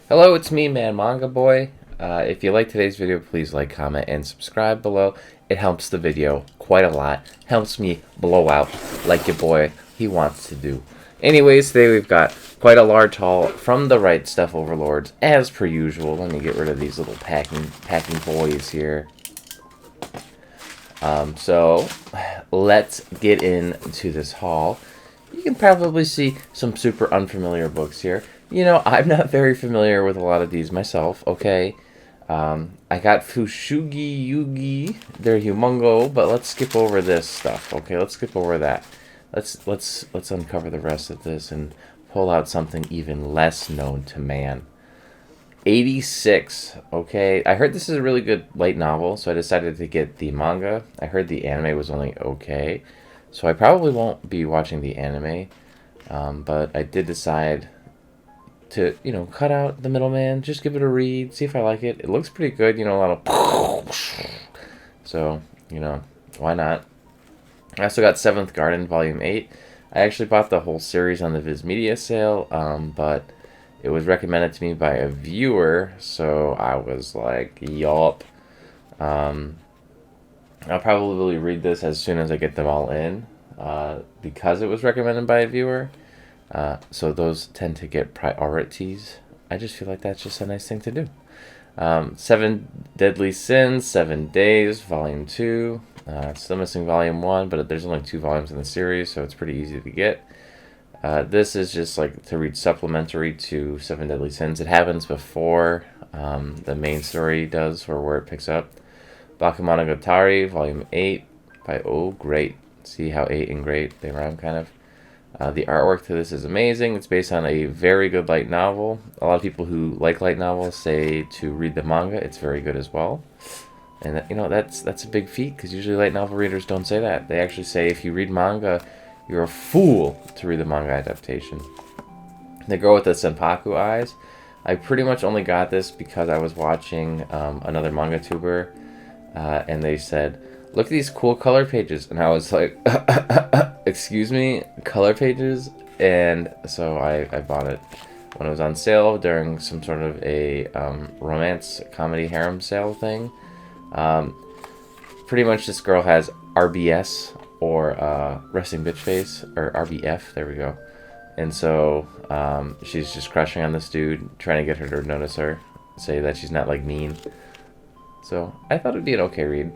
Hello, it's me, man, Manga Boy. If you like today's video, please like, comment, and subscribe below. It helps the video quite a lot. Helps me blow out like your boy he wants to do. Anyways, today we've got quite a large haul from the Right Stuff Overlords, as per usual. Let me get rid of these little packing boys here. So let's get into this haul. You can probably see some super unfamiliar books here. You know, I'm not very familiar with a lot of these myself, okay? I got Fushugi Yugi, they're humongo, but let's skip over this stuff, okay? Let's skip over that. Let's uncover the rest of this and pull out something even less known to man. 86, okay? I heard this is a really good light novel, so I decided to get the manga. I heard the anime was only okay, so I probably won't be watching the anime, but I did decide to, cut out the middleman, just give it a read, see if I like it. It looks pretty good, a lot of... So, why not? I also got 7th Garden Volume 8. I actually bought the whole series on the Viz Media sale, but it was recommended to me by a viewer, so I was like, yup. I'll probably read this as soon as I get them all in, because it was recommended by a viewer. So those tend to get priorities. I just feel like that's just a nice thing to do. 7 Deadly Sins, 7 Days, Volume 2. Still missing Volume 1, but there's only 2 volumes in the series, so it's pretty easy to get. This is just like to read supplementary to 7 Deadly Sins. It happens before the main story does, or where it picks up. Bakemonogatari, Volume 8 by Oh Great. See how 8 and great, they rhyme kind of. The artwork to this is amazing. It's based on a very good light novel. A lot of people who like light novels say to read the manga. It's very good as well. And that's a big feat, because usually light novel readers don't say that. They actually say if you read manga, you're a fool to read the manga adaptation. The Girl with the Senpaku Eyes. I pretty much only got this because I was watching another manga tuber, and they said, look at these cool color pages. And I was like, excuse me, color pages? And so I bought it when it was on sale during some sort of a romance comedy harem sale thing. Pretty much this girl has RBS, or resting bitch face, or RBF, there we go. And so she's just crushing on this dude, trying to get her to notice her, say that she's not like mean. So I thought it'd be an okay read.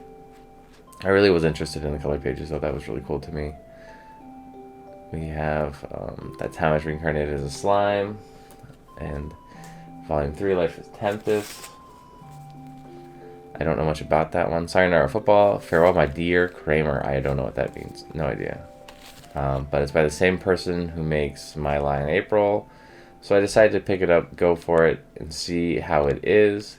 I really was interested in the color pages, though. That was really cool to me. We have That Time I Was Reincarnated as a Slime, and Volume 3, Life is Tempest. I don't know much about that one. Sayonara Football, Farewell My Dear Kramer. I don't know what that means. No idea. But it's by the same person who makes My Lie in April. So I decided to pick it up, go for it, and see how it is.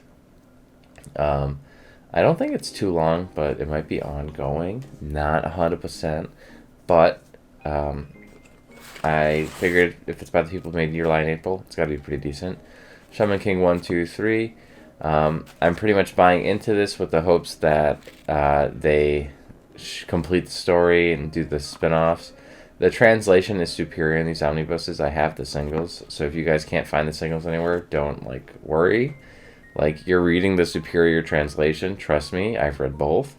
I don't think it's too long, but it might be ongoing. Not 100%. But I figured if it's by the people who made Your Lie in April, it's got to be pretty decent. Shaman King 1, 2, 3. I'm pretty much buying into this with the hopes that they complete the story and do the spin-offs. The translation is superior in these omnibuses. I have the singles, so if you guys can't find the singles anywhere, don't worry. You're reading the superior translation. Trust me, I've read both.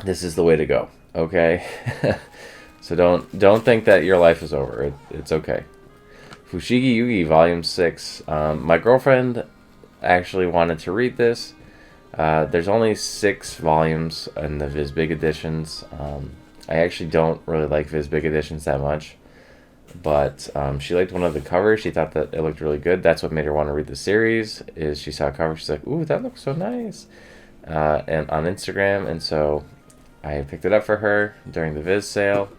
This is the way to go. Okay, so don't think that your life is over. It's okay. Fushigi Yugi Volume 6. My girlfriend actually wanted to read this. There's only 6 volumes in the Viz Big editions. I actually don't really like Viz Big editions that much, but she liked one of the covers. She thought that it looked really good. That's what made her want to read the series, is she saw a cover. She's like, ooh, that looks so nice, and on Instagram, and so I picked it up for her during the Viz sale.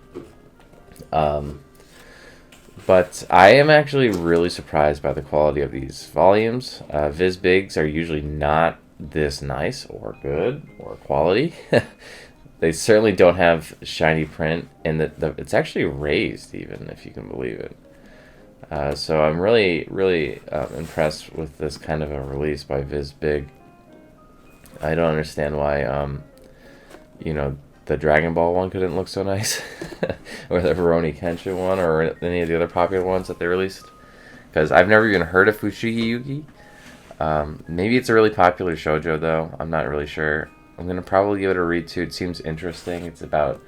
But I am actually really surprised by the quality of these volumes. Viz Bigs are usually not this nice or good or quality. They certainly don't have shiny print, and it's actually raised, even, if you can believe it. So I'm really, really impressed with this kind of a release by Viz Big. I don't understand why, the Dragon Ball one couldn't look so nice, or the Rurouni Kenshin one, or any of the other popular ones that they released. because I've never even heard of Fushigi Yugi. Maybe it's a really popular shoujo, though. I'm not really sure. I'm going to probably give it a read, too. It seems interesting. It's about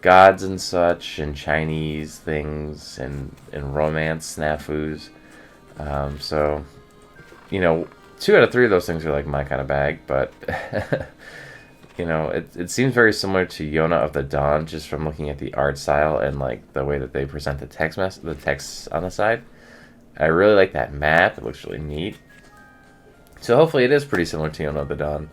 gods and such, and Chinese things, and romance snafus. So, you know, 2 out of 3 of those things are like my kind of bag, but, you know, it seems very similar to Yona of the Dawn, just from looking at the art style and, like, the way that they present the text on the side. I really like that map. It looks really neat. So hopefully it is pretty similar to Yona of the Dawn.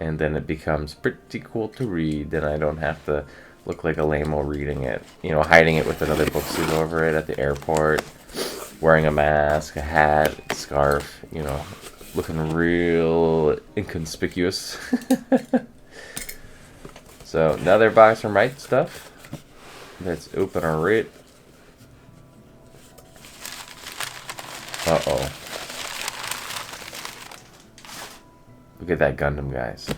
And then it becomes pretty cool to read. Then I don't have to look like a lame-o reading it. You know, hiding it with another book suit over it at the airport. Wearing a mask, a hat, scarf. You know, looking real inconspicuous. So, another box from Right Stuff. Let's open a read. Uh-oh. Look at that Gundam, guys.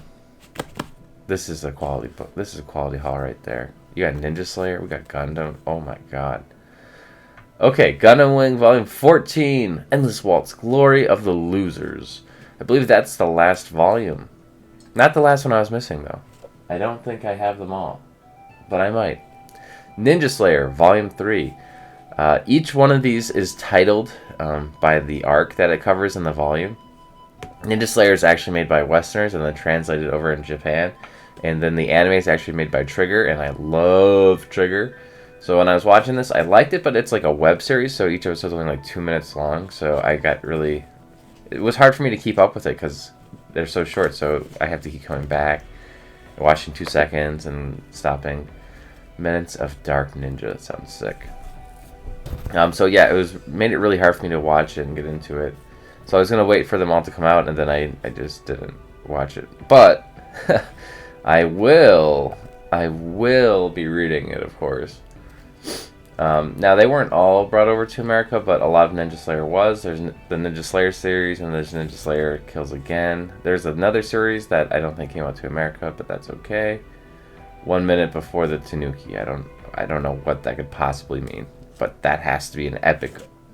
This is a quality book. This is a quality haul right there. You got Ninja Slayer. We got Gundam. Oh my god. Okay, Gundam Wing Volume 14. Endless Waltz. Glory of the Losers. I believe that's the last volume. Not the last one I was missing, though. I don't think I have them all. But I might. Ninja Slayer Volume 3. Each one of these is titled by the arc that it covers in the volume. Ninja Slayer is actually made by Westerners and then translated over in Japan. And then the anime is actually made by Trigger, and I love Trigger. So when I was watching this, I liked it, but it's like a web series, so each episode is only like 2 minutes long. So I got really... It was hard for me to keep up with it because they're so short, so I have to keep coming back, watching 2 seconds and stopping. Minutes of Dark Ninja. That sounds sick. So yeah, made it really hard for me to watch it and get into it. So I was gonna wait for them all to come out, and then I just didn't watch it. But I will be reading it, of course. Now they weren't all brought over to America, but a lot of Ninja Slayer was. There's the Ninja Slayer series, and there's Ninja Slayer Kills Again. There's another series that I don't think came out to America, but that's okay. 1 minute before the Tanuki. I don't know what that could possibly mean, but that has to be an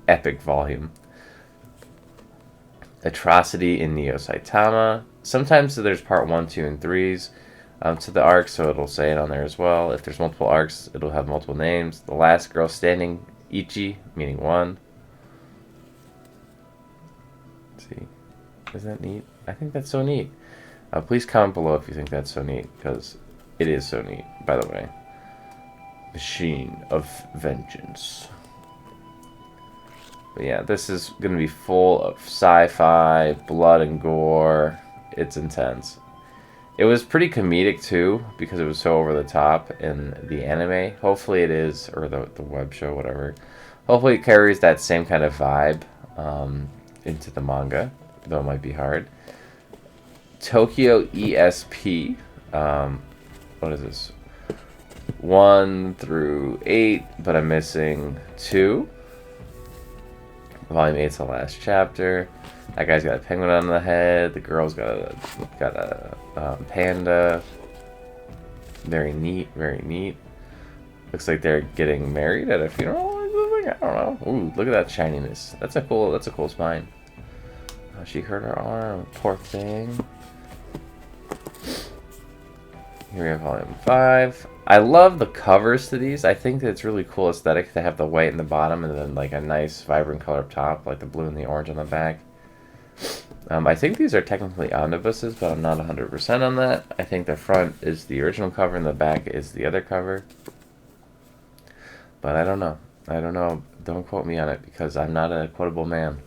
epic volume. Atrocity in Neo Saitama. Sometimes there's part 1, 2, and 3s to the arc, so it'll say it on there as well. If there's multiple arcs, it'll have multiple names. The Last Girl Standing, Ichi, meaning 1. Let's see. Isn't that neat? I think that's so neat. Please comment below if you think that's so neat, because it is so neat, by the way. Machine of Vengeance. But yeah, this is going to be full of sci-fi, blood and gore. It's intense. It was pretty comedic too, because it was so over the top in the anime. Hopefully it is, or the web show, whatever. Hopefully it carries that same kind of vibe into the manga, though it might be hard. Tokyo ESP. What is this? 1 through 8, but I'm missing 2. Volume 8's the last chapter. That guy's got a penguin on the head. The girl's got a panda. Very neat, very neat. Looks like they're getting married at a funeral or something. I don't know. Ooh, look at that shininess. That's a cool spine. Oh, she hurt her arm. Poor thing. Here we have volume 5. I love the covers to these. I think that it's really cool aesthetic to have the white in the bottom and then like a nice vibrant color up top, like the blue and the orange on the back. I think these are technically omnibuses, but I'm not 100% on that. I think the front is the original cover and the back is the other cover. But I don't know. Don't quote me on it because I'm not a quotable man.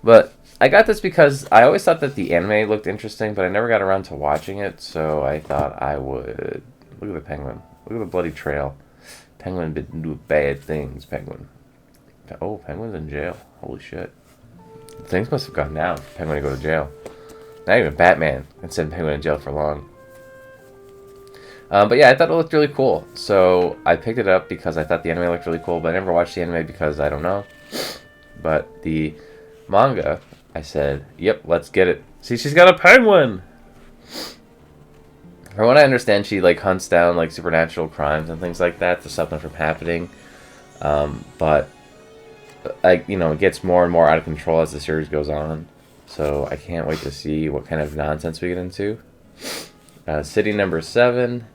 But I got this because I always thought that the anime looked interesting, but I never got around to watching it, so I thought I would... Look at the penguin. Look at the bloody trail. Penguin didn't do bad things, penguin. Oh, penguin's in jail. Holy shit. Things must have gone down for Penguin to go to jail. Not even Batman can send Penguin in jail for long. But yeah, I thought it looked really cool. So I picked it up because I thought the anime looked really cool, but I never watched the anime because I don't know. But the manga, I said, yep, let's get it. See, she's got a penguin! From what I understand, she like hunts down like supernatural crimes and things like that to stop them from happening. But it gets more and more out of control as the series goes on. So I can't wait to see what kind of nonsense we get into. City number 7.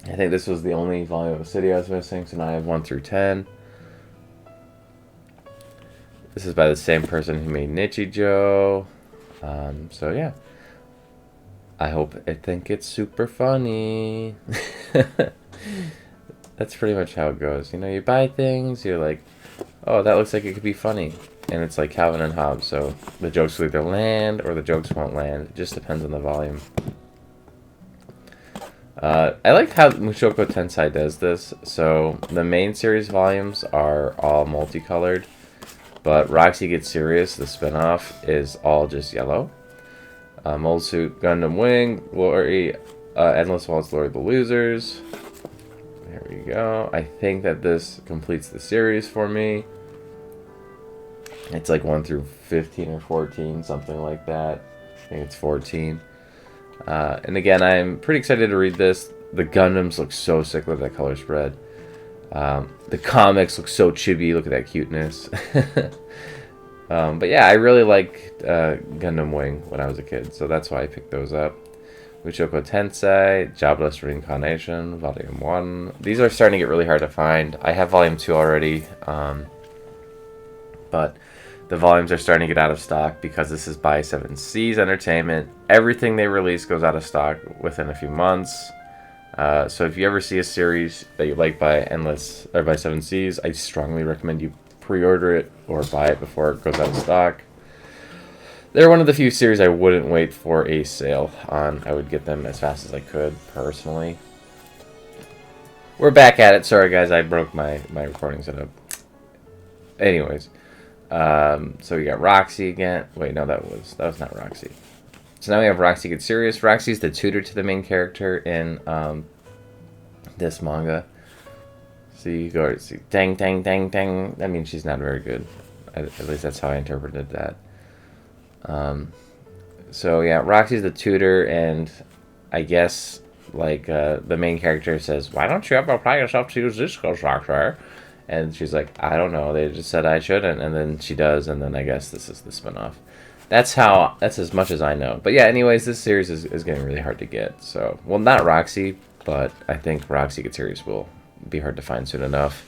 I think this was the only volume of City I was missing, so now I have 1 through 10. This is by the same person who made Nichijou. So yeah. I think it's super funny. That's pretty much how it goes. You buy things, you're like, oh, that looks like it could be funny. And it's like Calvin and Hobbes, so the jokes will either land or the jokes won't land. It just depends on the volume. I like how Mushoku Tensei does this. So the main series volumes are all multicolored, but Roxy Gets Serious, the spinoff, is all just yellow. Mold Suit Gundam Wing, Glory, Endless Waltz, Glory of the Losers. There we go. I think that this completes the series for me. It's like 1 through 15 or 14, something like that. I think it's 14. And again, I'm pretty excited to read this. The Gundams look so sick with that color spread. The comics look so chibi. Look at that cuteness. But yeah, I really liked Gundam Wing when I was a kid, so that's why I picked those up. Mushoku Tensei, Jobless Reincarnation, Volume 1. These are starting to get really hard to find. I have Volume 2 already, but the volumes are starting to get out of stock because this is by 7 Seas Entertainment. Everything they release goes out of stock within a few months. So if you ever see a series that you like by 7 Seas, I strongly recommend you pre-order it or buy it before it goes out of stock. They're one of the few series I wouldn't wait for a sale on. I would get them as fast as I could, personally. We're back at it. Sorry, guys, I broke my recording setup. Anyways, so we got Roxy again. Wait, no, that was not Roxy. So now we have Roxy Gets Serious. Roxy's the tutor to the main character in this manga. So you go see dang dang dang dang. That means she's not very good. At least that's how I interpreted that. So yeah, Roxy's the tutor, and I guess like the main character says, "Why don't you ever apply yourself to use this constructor?" And she's like, "I don't know. They just said I shouldn't." And then she does, and then I guess this is the spinoff. That's as much as I know. But yeah, anyways, this series is getting really hard to get. So, well, not Roxy, but I think Roxy Gets Serious will be hard to find soon enough.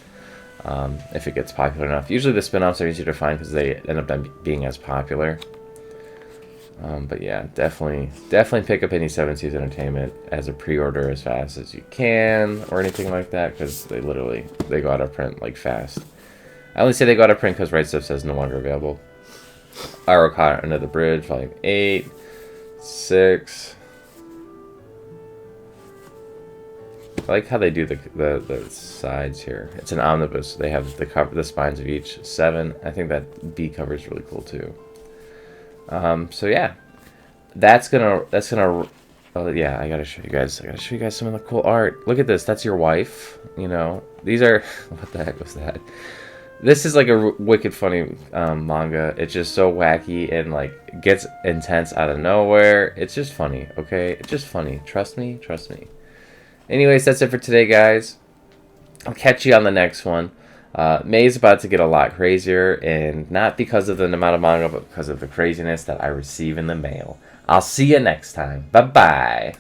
If it gets popular enough. Usually the spin-offs are easier to find because they end up being as popular. But yeah, definitely pick up any 7 Seas Entertainment as a pre-order as fast as you can, or anything like that, because they go out of print like fast. I only say they go out of print because Right Stuff says no longer available. Arrow Under the Bridge, Volume 8, 6. I like how they do the sides here. It's an omnibus. They have the spines of each 7. I think that B cover is really cool too. So yeah, that's gonna. Oh yeah, I gotta show you guys some of the cool art. Look at this. That's your wife. These are. What the heck was that? This is like a wicked funny manga. It's just so wacky and like gets intense out of nowhere. It's just funny. Okay, it's just funny. Trust me. Anyways, that's it for today, guys. I'll catch you on the next one. May's about to get a lot crazier, and not because of the amount of manga, but because of the craziness that I receive in the mail. I'll see you next time. Bye-bye.